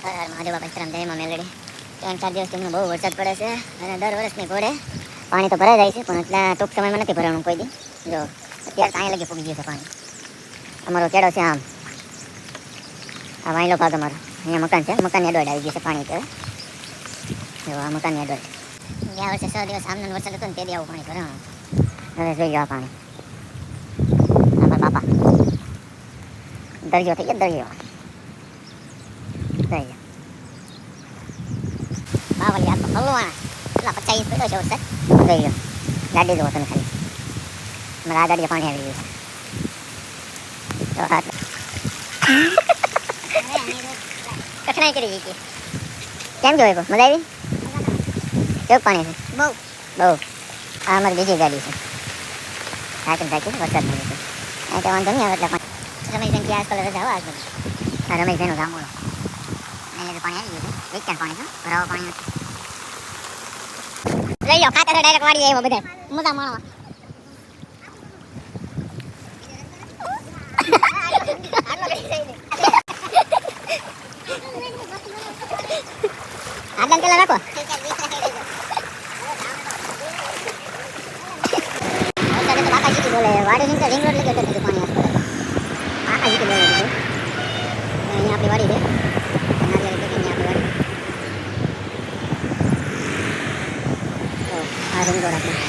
હર હર મહાદેવ બાપા સીતારામ જય માં મેલડી 3-4 દિવસથી હમણાં બહુ વરસાદ પડે છે અને દર વર્ષની ઘોડે પાણી તો ભરાઈ જાય છે પણ એટલા ટૂંક સમયમાં નથી ભરાવાનું કોઈ દી જો અત્યારે તો અહીંયા લગી પૂગી ગયું છે પાણી અમારો કેળો છે આમ આ વાયલો ભાગ અમારો અહીંયા મકાન છે મકાનની અડવાડ આવી ગયું છે પાણી અત્યારે જો આ મકાનની અડવાડ ગયા વર્ષે 6 દિવસ આમનો વરસાદ હતો ને તે દી આવું પાણી ભરાણું હવે જોઈ લો આ પાણી અમારા બાપા દરિયો થઈ ગયો દરિયો બાવળી આ તો હલવાના એટલા 50 ઇંચ પડ્યો છે વરસાદ જોઈ લો ગાડી જોવો તમે ખાલી મારા આ ગાડીએ પાણી આવી ગયું છે કઠણાઈ કરી દીધી કેમ જોઈ મજા આવી કેવું પાણી છે બહુ બહુ આ અમારી બીજી ગાડી છે ઢાંકી ઢાંકી વરસાદમાં લીધું અહીં તો વાંધો નહીં આવે એટલે પાણી રમેશભાઈ ત્યાં આજકાલ રજા આવા આજકાલ આ રમેશભાઈનો ગામડો અહીં લીધું પાણી આવી ગયું છે વેચાણ પાણી છે ભરાવા પાણી નથી લઈ જાઓ ખાતર ડાયરેક્ટ વાળી આવ્યો બધા મોટા માણવા આદન પેલા રાખો બાકાજી બોલે વાડી ની તો રિંગ રોડ લઈ ગયો તો પાણી બાકાજી બોલે અહીંયા આપણી વાડી છે આ રિંગ રોડ આપણે